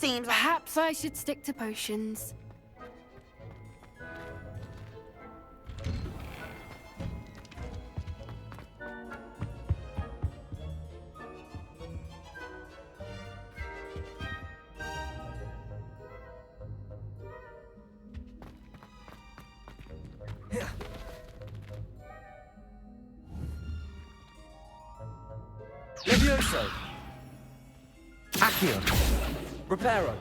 seems like... Perhaps I should stick to potions. Levioso! Accio! Reparo!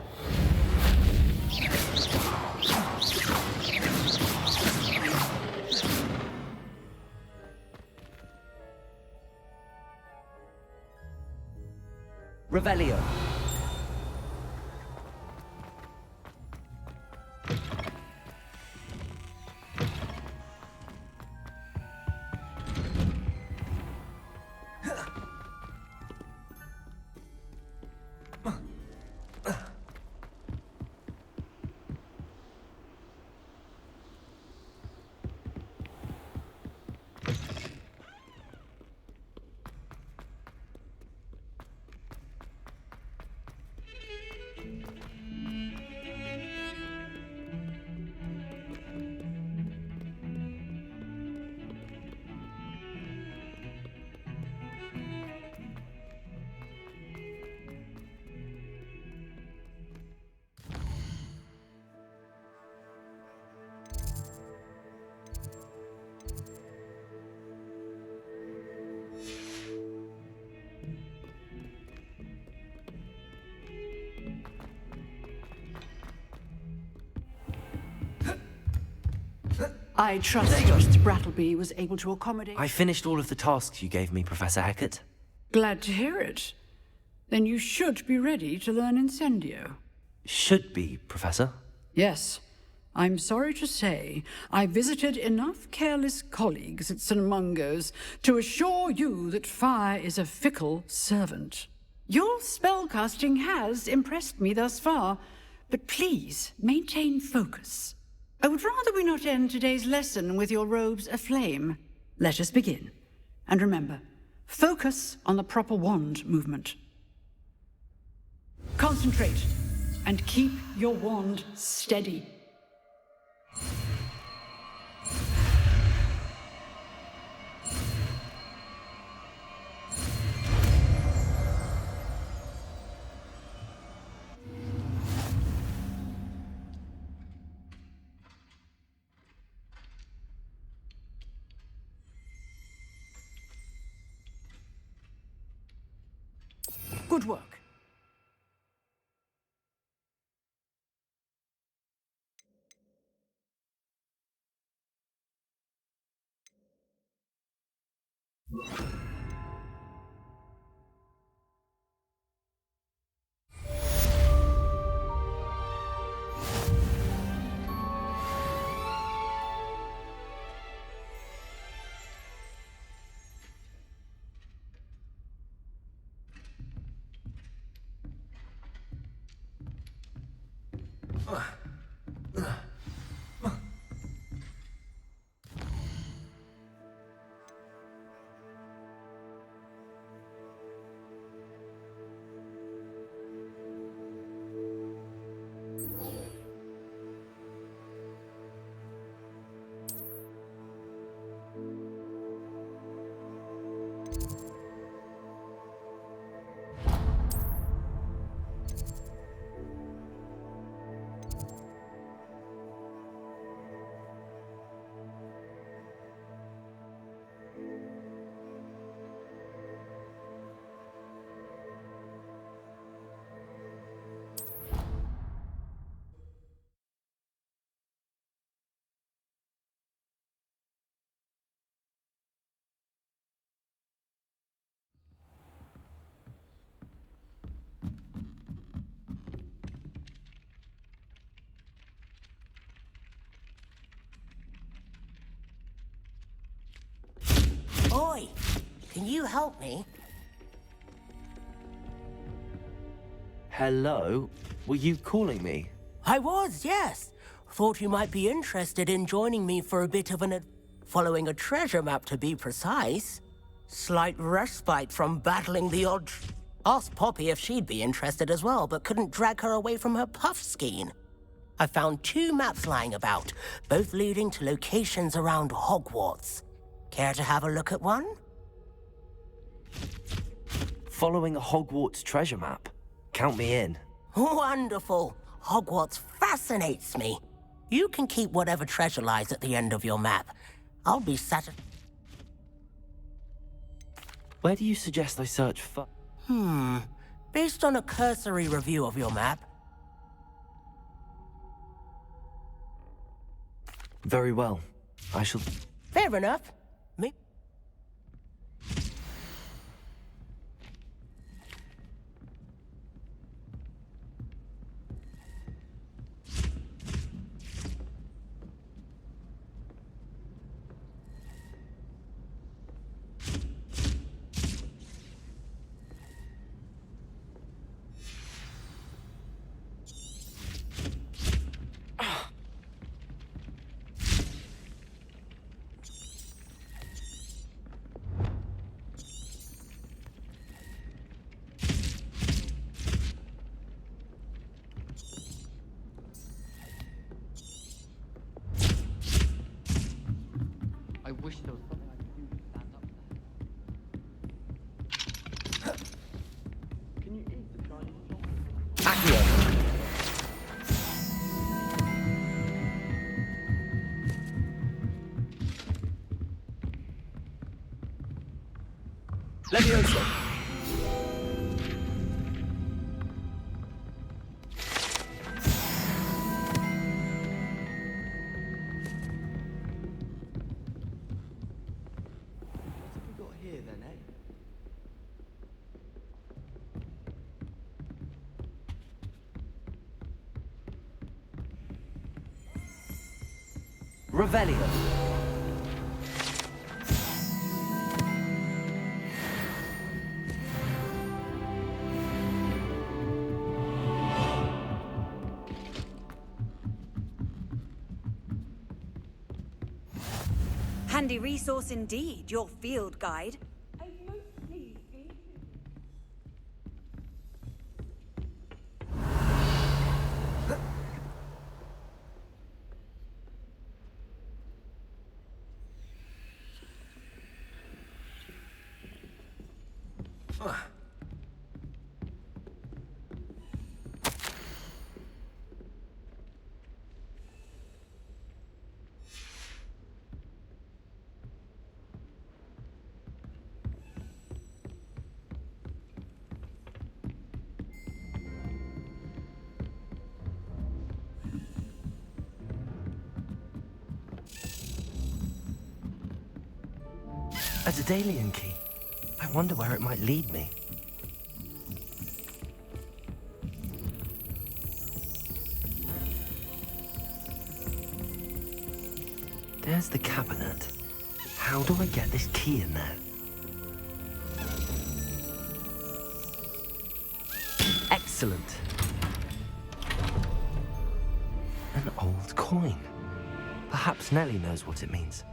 Revelio! I trust Mr. Brattleby was able to accommodate... I finished all of the tasks you gave me, Professor Hackett. Glad to hear it. Then you should be ready to learn Incendio. Should be, Professor. Yes. I'm sorry to say, I visited enough careless colleagues at St. Mungo's to assure you that fire is a fickle servant. Your spellcasting has impressed me thus far, but please maintain focus. I would rather we not end today's lesson with your robes aflame. Let us begin. And remember, focus on the proper wand movement. Concentrate, and keep your wand steady. Good work. Oi! Can you help me? Hello? Were you calling me? I was, yes. Thought you might be interested in joining me for a bit of following a treasure map, to be precise. Slight respite from battling the odd Asked Poppy if she'd be interested as well, but couldn't drag her away from her puff skein. I found 2 maps lying about, both leading to locations around Hogwarts. Care to have a look at one? Following a Hogwarts treasure map. Count me in. Wonderful. Hogwarts fascinates me. You can keep whatever treasure lies at the end of your map. I'll be satisfied. Where do you suggest I search for? Based on a cursory review of your map, Very well. I shall... fair enough. Me. I wish there was something I could do to stand up there. Can you eat the Chinese chocolate? Accio! Leviosa! Revelio. Handy resource indeed, your field guide. A Daedalian key. I wonder where it might lead me. There's the cabinet. How do I get this key in there? Excellent. An old coin. Perhaps Nellie knows what it means.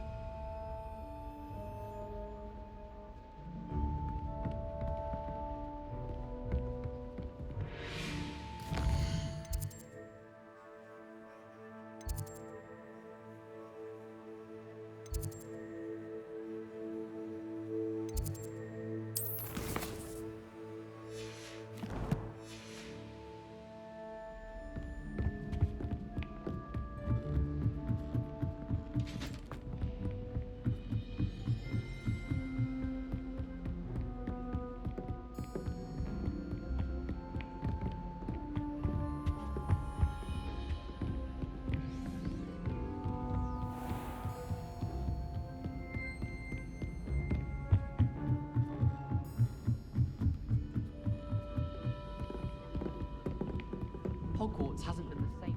Hogwarts hasn't been the same.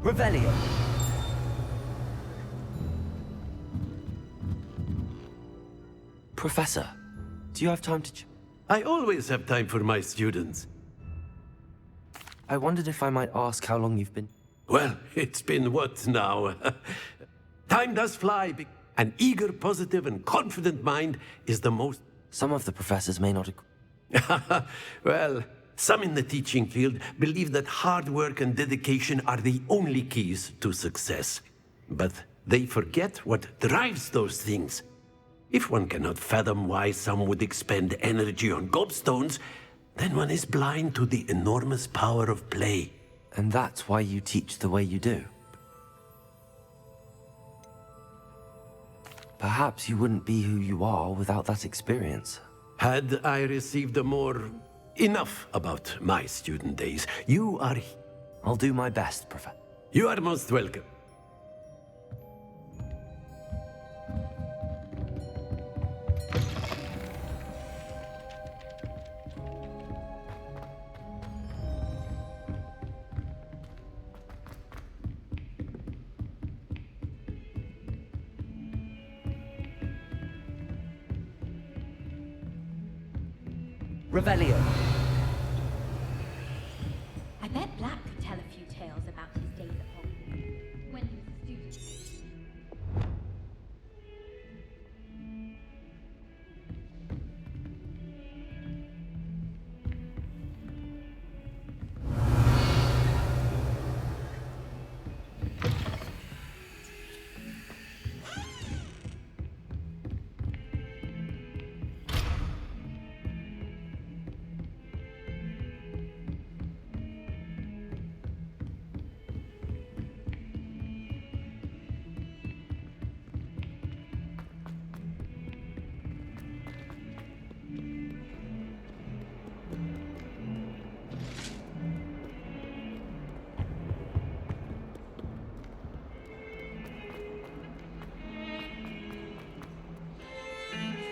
Revelio. Professor, do you have time to... I always have time for my students. I wondered if I might ask how long you've been... Well, it's been what now? Time does fly. An eager, positive, and confident mind is the most... Some of the professors may not agree. Well, some in the teaching field believe that hard work and dedication are the only keys to success. But they forget what drives those things. If one cannot fathom why some would expend energy on gobstones, then one is blind to the enormous power of play. And that's why you teach the way you do. Perhaps you wouldn't be who you are without that experience. Had I received a more... Enough about my student days. You are... I'll do my best, Professor. You are most welcome. Revelio. I bet Black could tell a few tales about his days at Hogwarts when he was a student.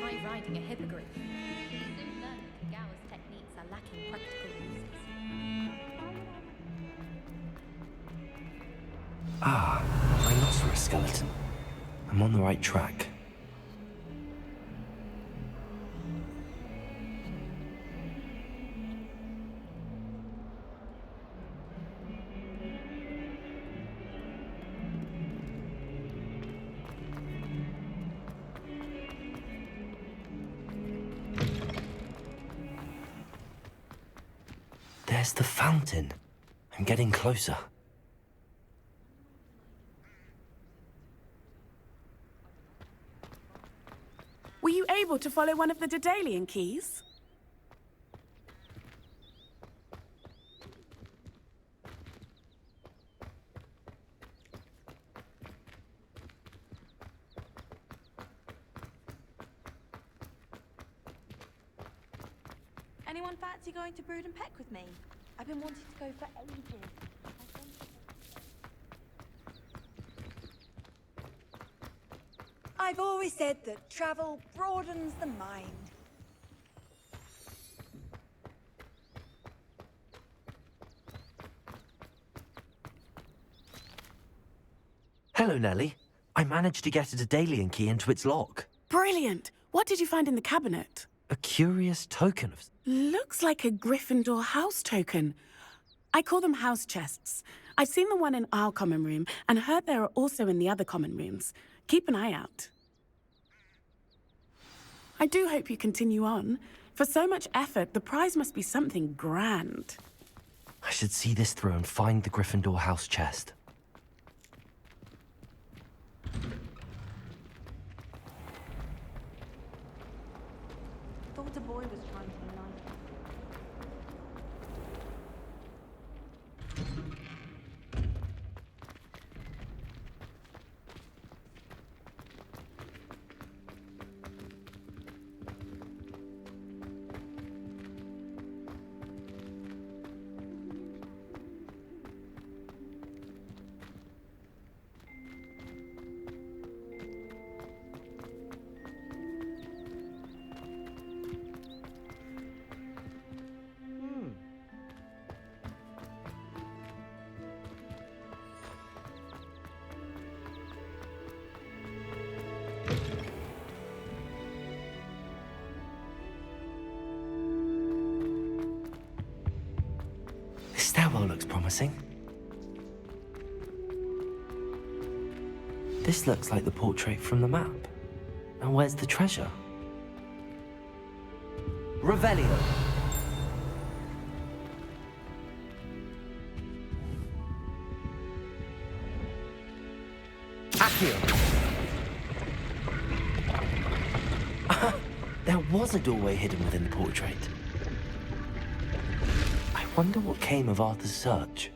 Try riding a hippogriff. You'll soon learn that Kagawa's techniques are lacking practical uses. Ah, rhinoceros skeleton. I'm on the right track. There's the fountain. I'm getting closer. Were you able to follow one of the Daedalian keys? Anyone fancy going to Brood and Peck with me? I've been wanting to go for ages. I've always said that travel broadens the mind. Hello, Nellie. I managed to get a Daedalian key into its lock. Brilliant! What did you find in the cabinet? A curious token of... Looks like a Gryffindor house token. I call them house chests. I've seen the one in our common room and heard there are also in the other common rooms. Keep an eye out. I do hope you continue on. For so much effort, the prize must be something grand. I should see this through and find the Gryffindor house chest. Thought a boy was trying to be nice. Stairwell looks promising. This looks like the portrait from the map. And where's the treasure? Revelio. Accio. There was a doorway hidden within the portrait. I wonder what came of Arthur's search.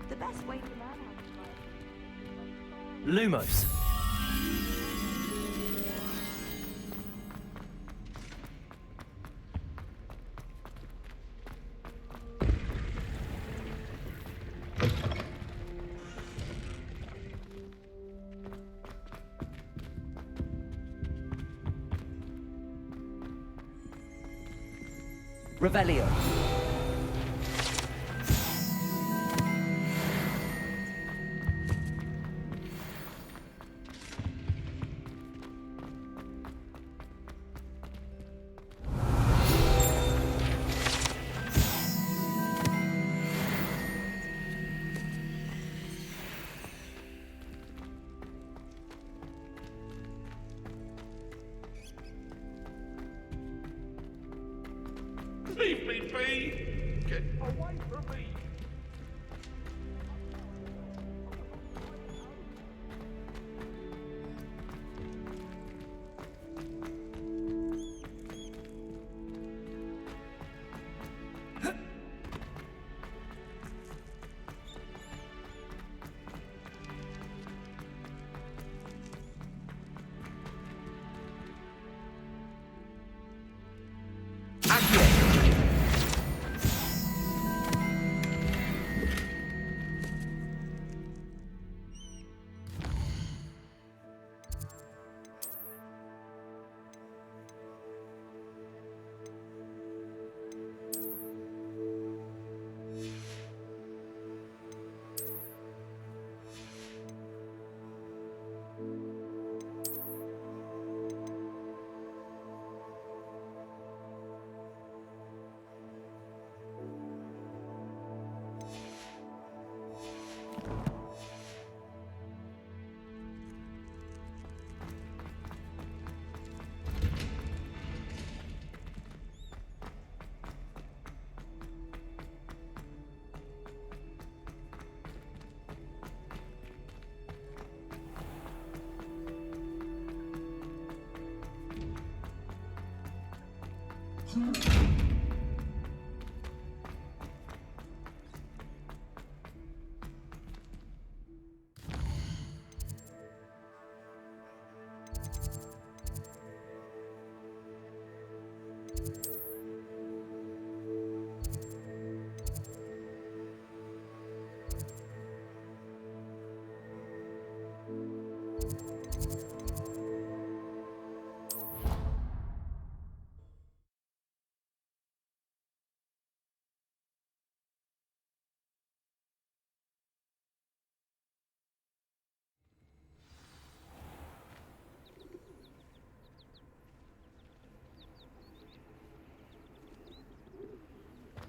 The best way to learn how to fight. Lumos. Revelio. Leave me be! Get away from me!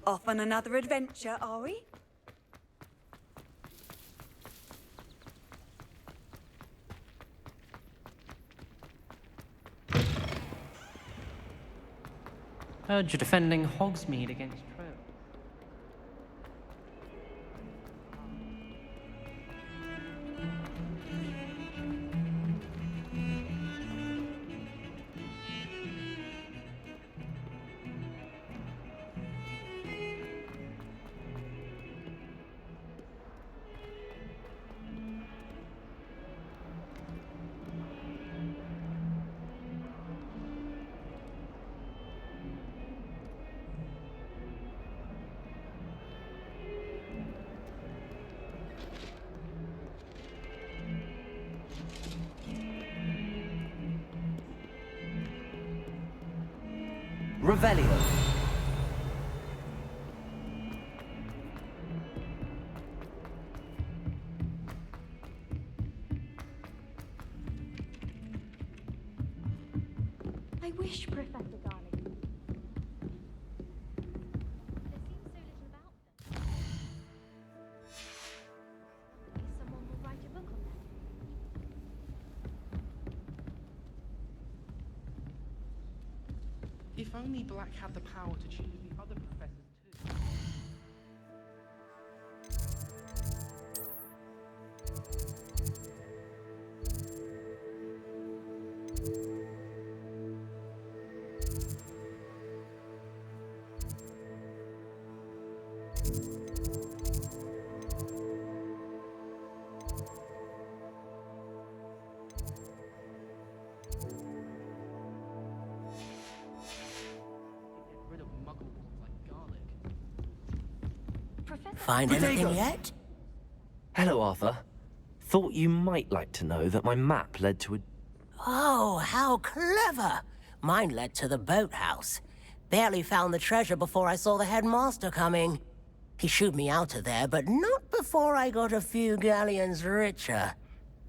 Off on another adventure, are we? Heard you're defending Hogsmeade against Trail. Revelio. I wish Professor Darling. There seems so little about them. Maybe someone will write a book on them. If only Black had the power to choose the other professors too. Get rid of muggle worms like garlic. Professor Find anything yet? Hello, Arthur. Thought you might like to know that my map led to a... Oh, how clever! Mine led to the boathouse. Barely found the treasure before I saw the headmaster coming. He shooed me out of there, but not before I got a few galleons richer.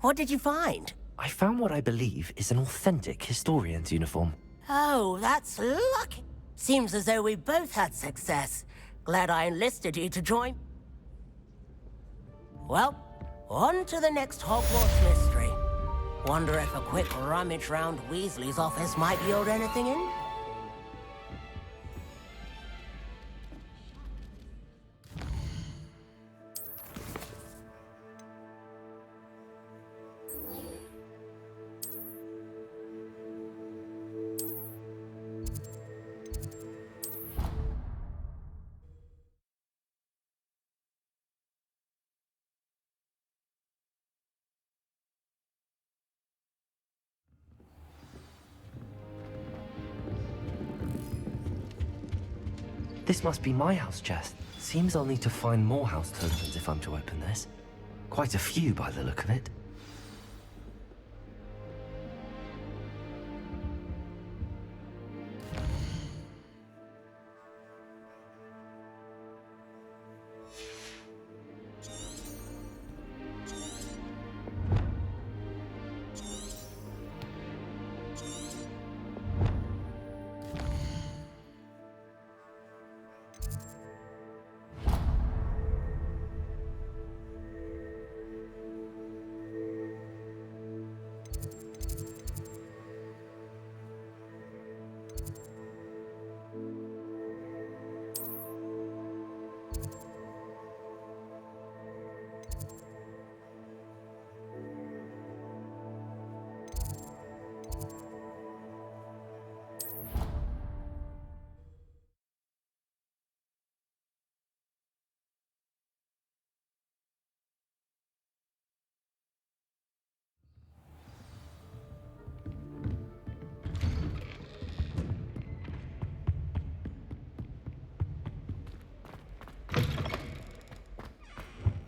What did you find? I found what I believe is an authentic historian's uniform. Oh, that's lucky. Seems as though we both had success. Glad I enlisted you to join. Well, on to the next Hogwarts mystery. Wonder if a quick rummage round Weasley's office might yield anything in? This must be my house chest. Seems I'll need to find more house tokens if I'm to open this. Quite a few by the look of it.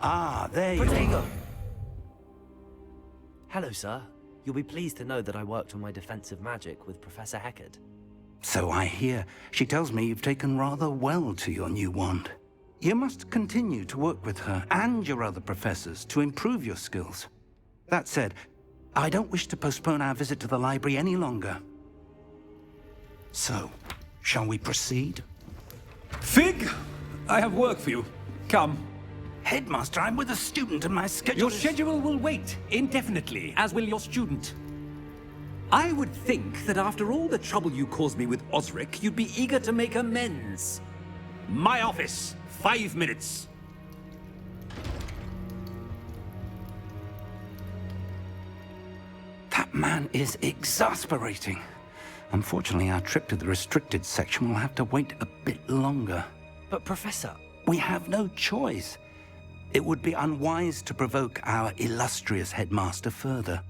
Ah, there you Protego! are. Hello, sir. You'll be pleased to know that I worked on my defensive magic with Professor Heckard. So I hear. She tells me you've taken rather well to your new wand. You must continue to work with her and your other professors to improve your skills. That said, I don't wish to postpone our visit to the library any longer. So, shall we proceed? Fig! I have work for you. Come. Headmaster, I'm with a student and my schedule Your schedule will wait indefinitely, as will your student. I would think that after all the trouble you caused me with Osric, you'd be eager to make amends. My office, 5 minutes. That man is exasperating. Unfortunately, our trip to the restricted section will have to wait a bit longer. But, Professor... We have no choice. It would be unwise to provoke our illustrious headmaster further.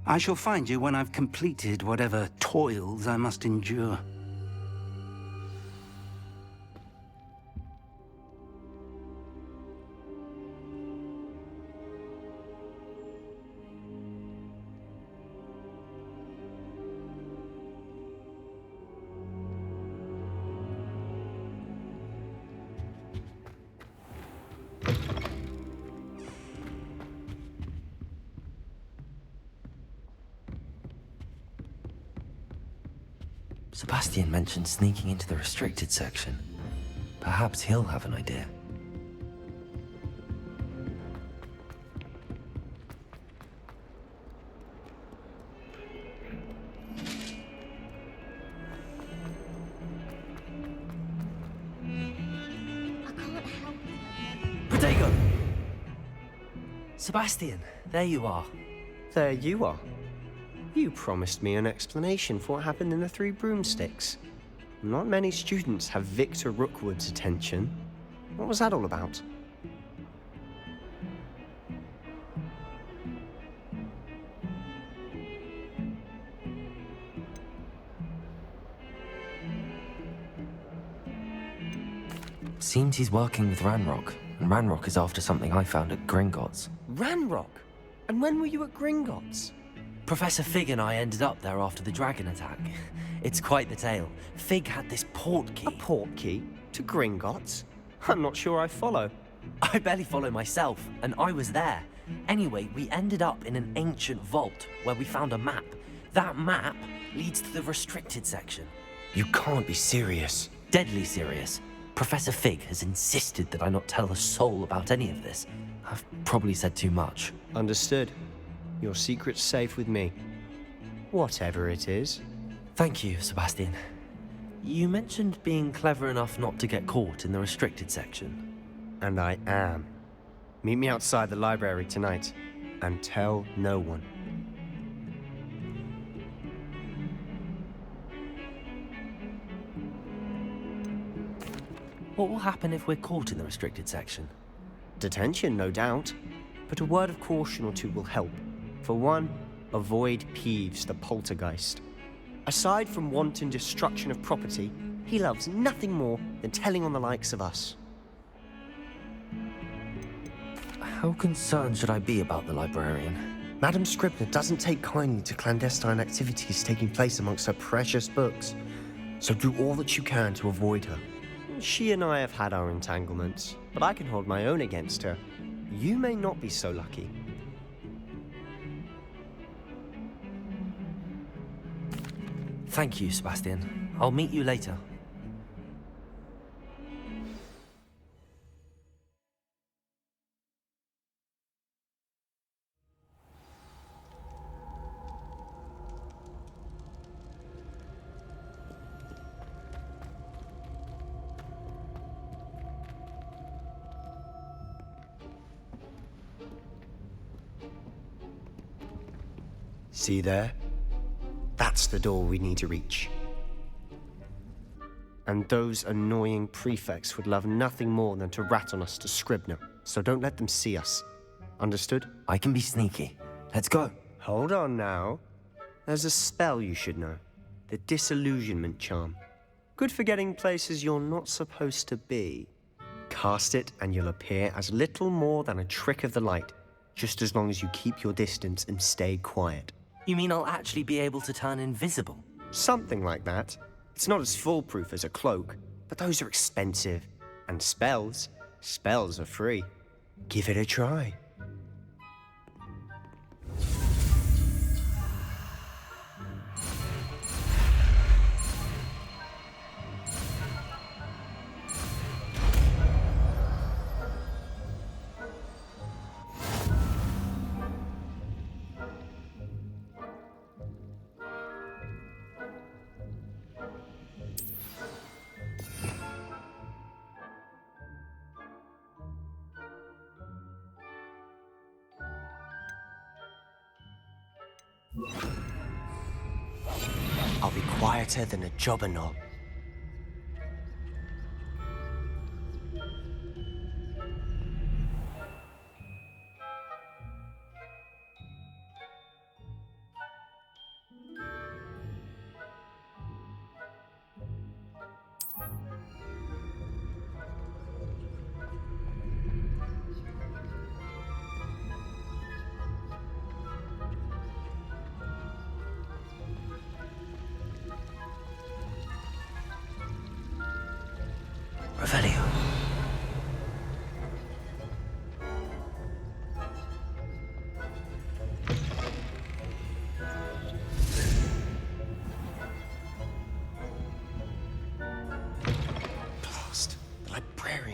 I shall find you when I've completed whatever toils I must endure. Sebastian mentioned sneaking into the restricted section. Perhaps he'll have an idea. Protego! Sebastian, there you are. There you are. You promised me an explanation for what happened in the Three Broomsticks. Not many students have Victor Rookwood's attention. What was that all about? Seems he's working with Ranrock, and Ranrock is after something I found at Gringotts. Ranrock? And when were you at Gringotts? Professor Fig and I ended up there after the dragon attack. It's quite the tale. Fig had this port key. A port key? To Gringotts? I'm not sure I follow. I barely follow myself, and I was there. Anyway, we ended up in an ancient vault where we found a map. That map leads to the restricted section. You can't be serious. Deadly serious. Professor Fig has insisted that I not tell a soul about any of this. I've probably said too much. Understood. Your secret's safe with me. Whatever it is. Thank you, Sebastian. You mentioned being clever enough not to get caught in the restricted section. And I am. Meet me outside the library tonight, and tell no one. What will happen if we're caught in the restricted section? Detention, no doubt. But a word of caution or two will help. For one, avoid Peeves, the poltergeist. Aside from wanton destruction of property, he loves nothing more than telling on the likes of us. How concerned should I be about the librarian? Madam Scribner doesn't take kindly to clandestine activities taking place amongst her precious books, so do all that you can to avoid her. She and I have had our entanglements, but I can hold my own against her. You may not be so lucky. Thank you, Sebastian. I'll meet you later. See there? That's the door we need to reach. And those annoying prefects would love nothing more than to rat on us to Scribner, so don't let them see us. Understood? I can be sneaky. Let's go. Hold on now. There's a spell you should know. The Disillusionment Charm. Good for getting places you're not supposed to be. Cast it and you'll appear as little more than a trick of the light, just as long as you keep your distance and stay quiet. You mean I'll actually be able to turn invisible? Something like that. It's not as foolproof as a cloak, but those are expensive. And spells are free. Give it a try. I'll be quieter than a jobberknoll.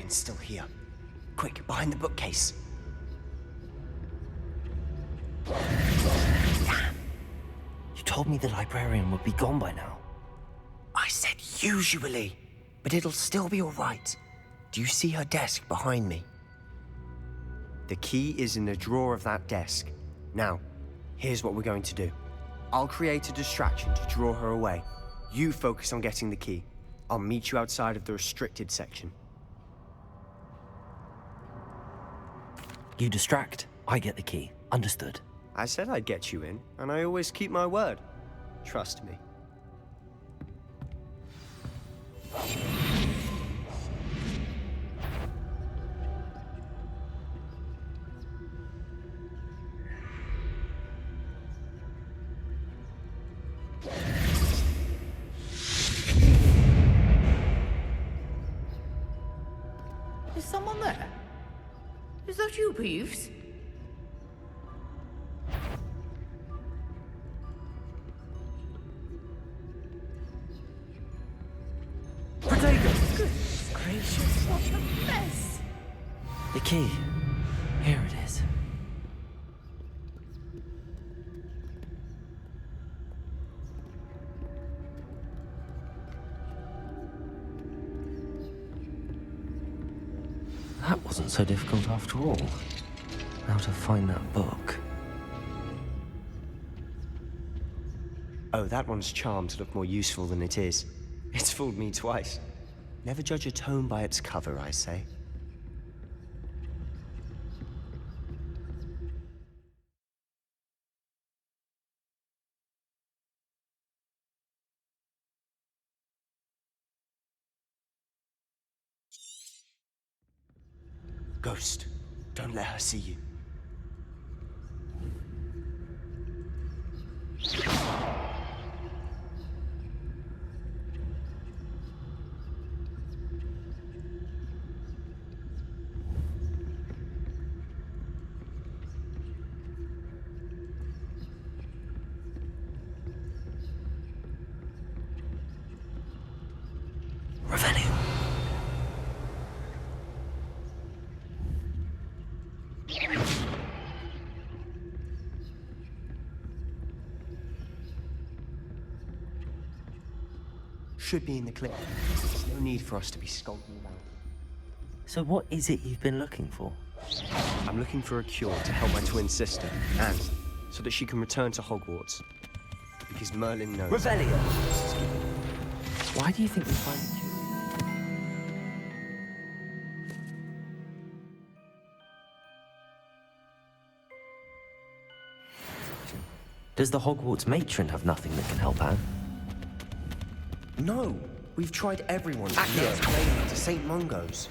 Dragon's still here. Quick, behind the bookcase. Damn! You told me the librarian would be gone by now. I said usually, but it'll still be all right. Do you see her desk behind me? The key is in the drawer of that desk. Now, here's what we're going to do. I'll create a distraction to draw her away. You focus on getting the key. I'll meet you outside of the restricted section. You distract, I get the key. Understood. I said I'd get you in, and I always keep my word. Trust me. Is someone there? Is that you, Peeves? Protagonist! Goodness gracious, what a mess! The key. Here it is. That wasn't so difficult after all. Now to find that book. Oh, that one's charmed to look more useful than it is. It's fooled me twice. Never judge a tome by its cover, I say. Ghost, don't let her see you. Should be in the clip. No need for us to be skulking about. So what is it you've been looking for? I'm looking for a cure to help my twin sister, and so that she can return to Hogwarts. Because Merlin knows. Revelio! Why do you think we find a cure? Does the Hogwarts matron have nothing that can help Anne? No! We've tried everyone from Nurse Lady to St. Mungo's.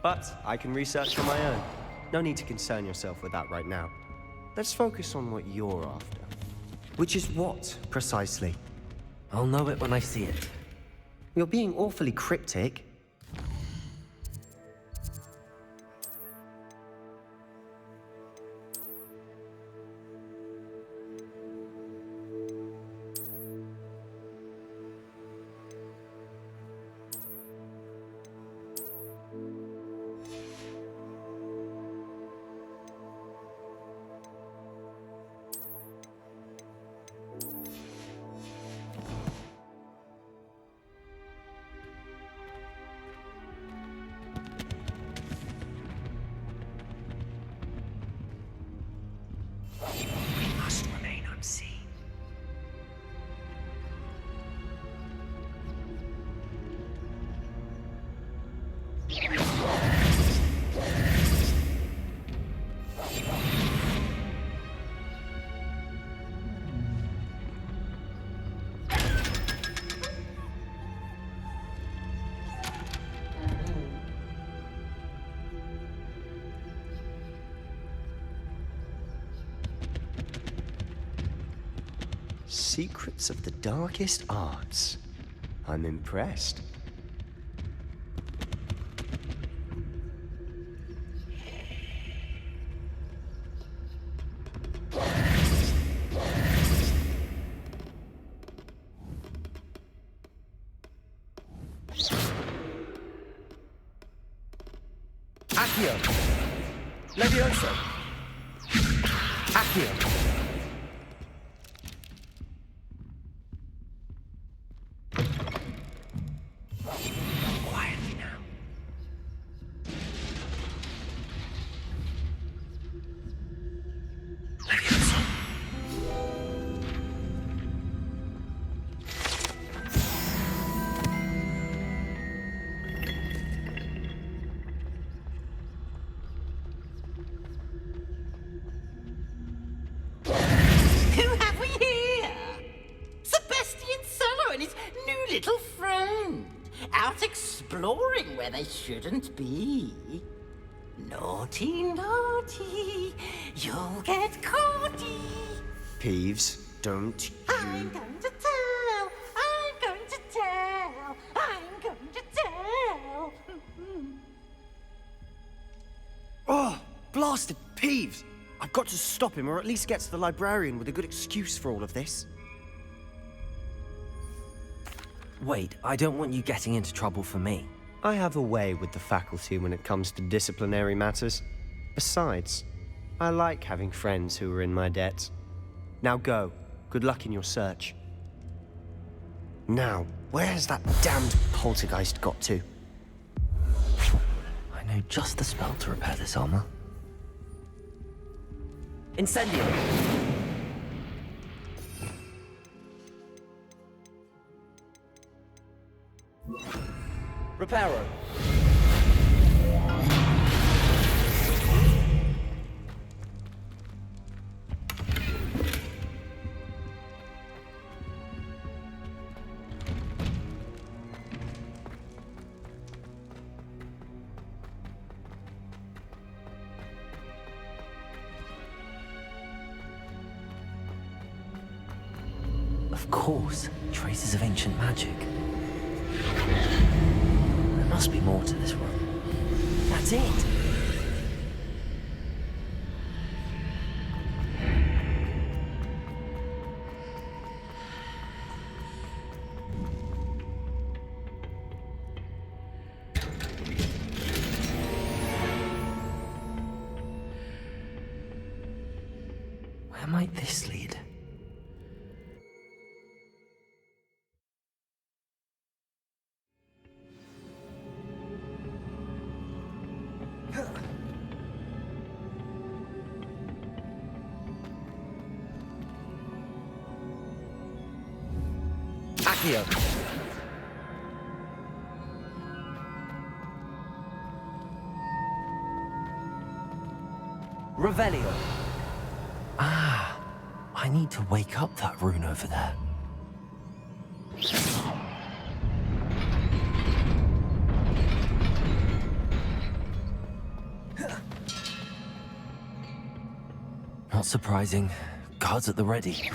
But I can research on my own. No need to concern yourself with that right now. Let's focus on what you're after. Which is what, precisely? I'll know it when I see it. You're being awfully cryptic. Secrets of the darkest arts. I'm impressed. Accio. Levioso. Accio. Quietly now. Levioso. Who have we here? Sebastian Solo and his new little friend. Out exploring where they shouldn't be. Naughty, naughty. You'll get caughty. Peeves, don't I'm going to tell. I'm going to tell. I'm going to tell. Oh, blasted Peeves! I've got to stop him, or at least get to the librarian with a good excuse for all of this. Wait, I don't want you getting into trouble for me. I have a way with the faculty when it comes to disciplinary matters. Besides, I like having friends who are in my debt. Now go. Good luck in your search. Now, where has that damned poltergeist got to? I know just the spell to repair this armor. Incendio! Reparo! Of course, traces of ancient magic. There must be more to this room. That's it! Where might this lead? Accio. Revelio. Ah, I need to wake up that rune over there. Not surprising. Guards at the ready.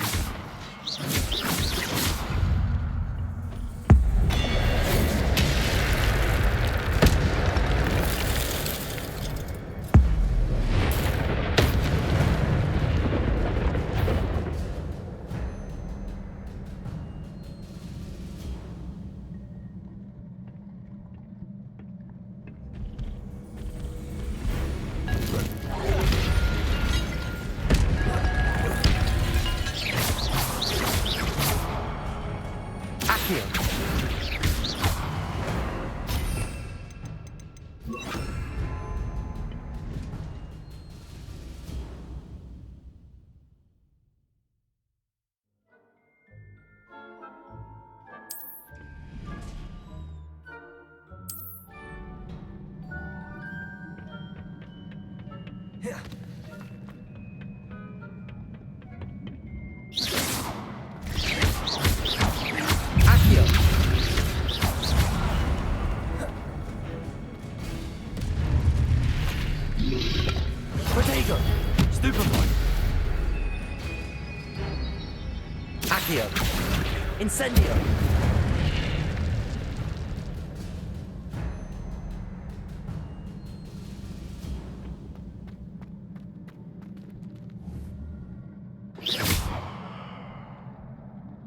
Incendio!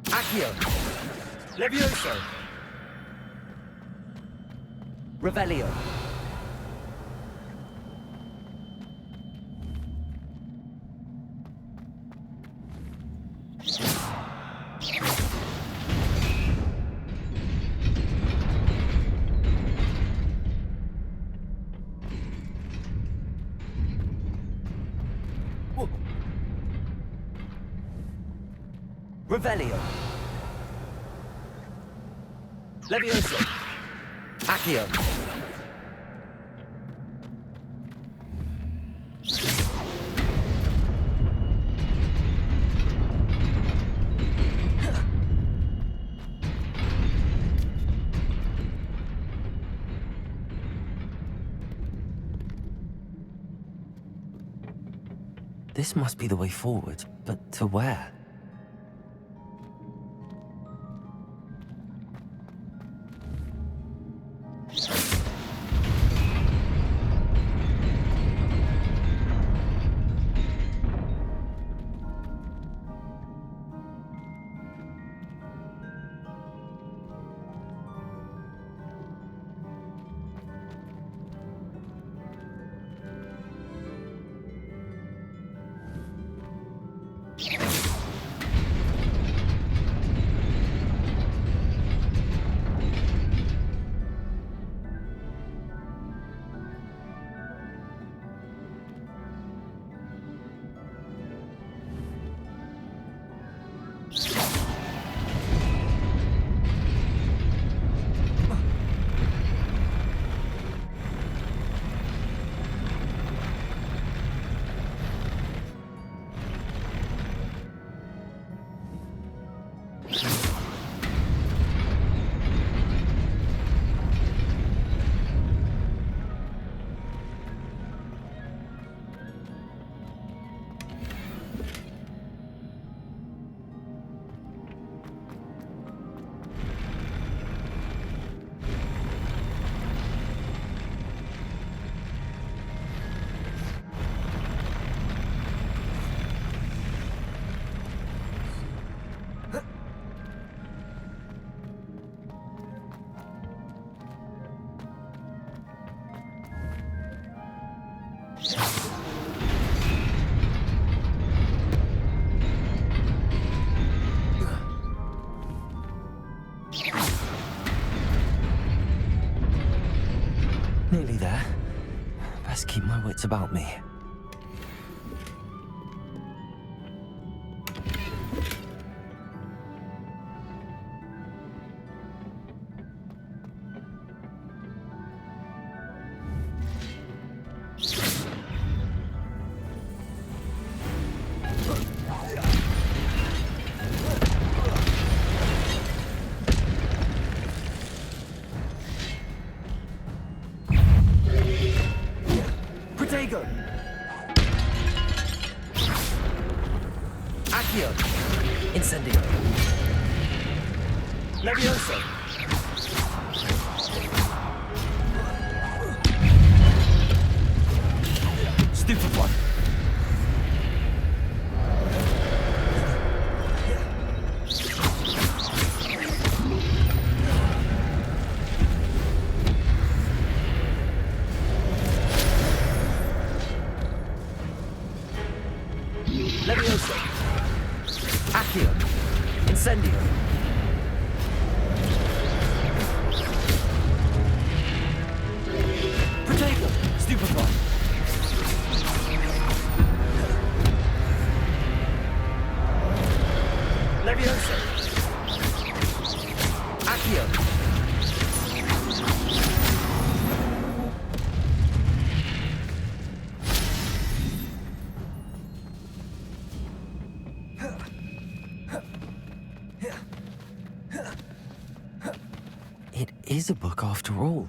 Accio! Levioso! Revelio! Revelio. Levioso. Accio. This must be the way forward, but to where? Nearly there. Best keep my wits about me. Protego! Accio! Incendio! Levioso! Stupefy! Levioso! Accio! Incendio! Protego! Stupefy! Levioso! Accio! It is a book after all.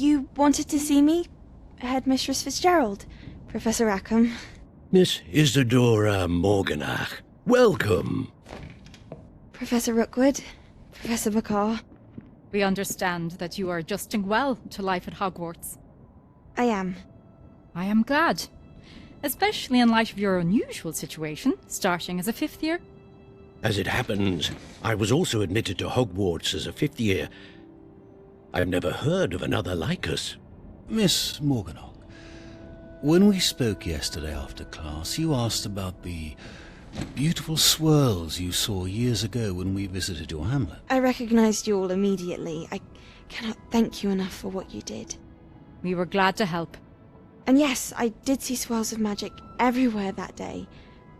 You wanted to see me? Headmistress Fitzgerald? Professor Rackham? Miss Isadora Morganach, welcome. Professor Rookwood? Professor Bakar? We understand that you are adjusting well to life at Hogwarts. I am. I am glad. Especially in light of your unusual situation, starting as a 5th year. As it happens, I was also admitted to Hogwarts as a 5th year. I've never heard of another like us. Miss Morganach, when we spoke yesterday after class, you asked about the beautiful swirls you saw years ago when we visited your hamlet. I recognized you all immediately. I cannot thank you enough for what you did. We were glad to help. And yes, I did see swirls of magic everywhere that day.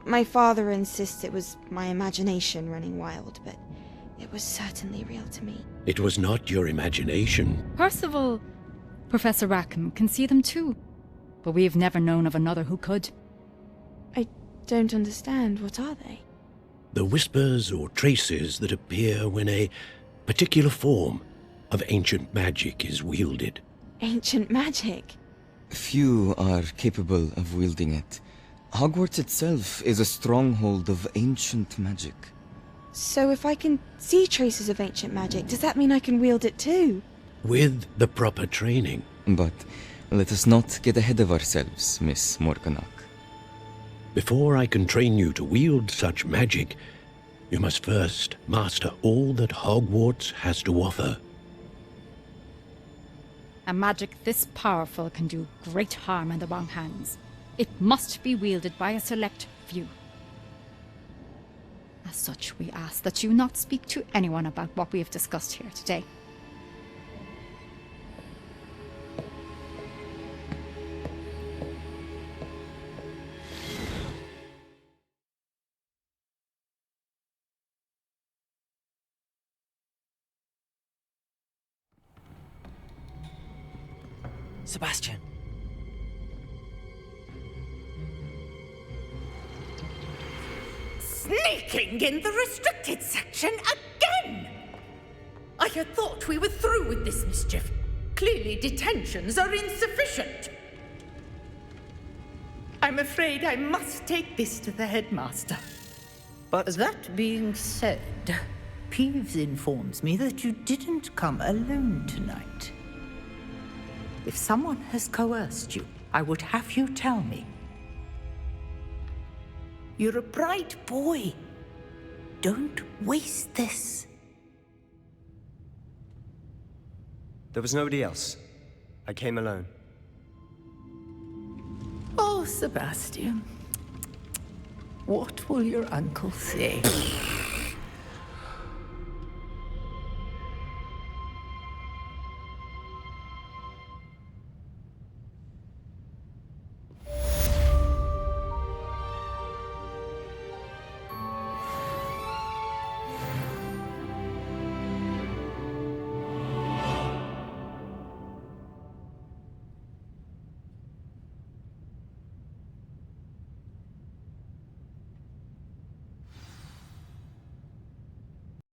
My father insists it was my imagination running wild, but it was certainly real to me. It was not your imagination. Percival, Professor Rackham can see them too, but we have never known of another who could. I don't understand. What are they? The whispers or traces that appear when a particular form of ancient magic is wielded. Ancient magic? Few are capable of wielding it. Hogwarts itself is a stronghold of ancient magic. So if I can see traces of ancient magic, does that mean I can wield it too? With the proper training. But let us not get ahead of ourselves, Miss Morganach. Before I can train you to wield such magic, you must first master all that Hogwarts has to offer. A magic this powerful can do great harm in the wrong hands. It must be wielded by a select few. As such, we ask that you not speak to anyone about what we have discussed here today. Sebastian. Sneaking in the restricted section again! I had thought we were through with this mischief. Clearly detentions are insufficient. I'm afraid I must take this to the headmaster. But that being said, Peeves informs me that you didn't come alone tonight. If someone has coerced you, I would have you tell me. You're a bright boy. Don't waste this. There was nobody else. I came alone. Oh, Sebastian. What will your uncle say?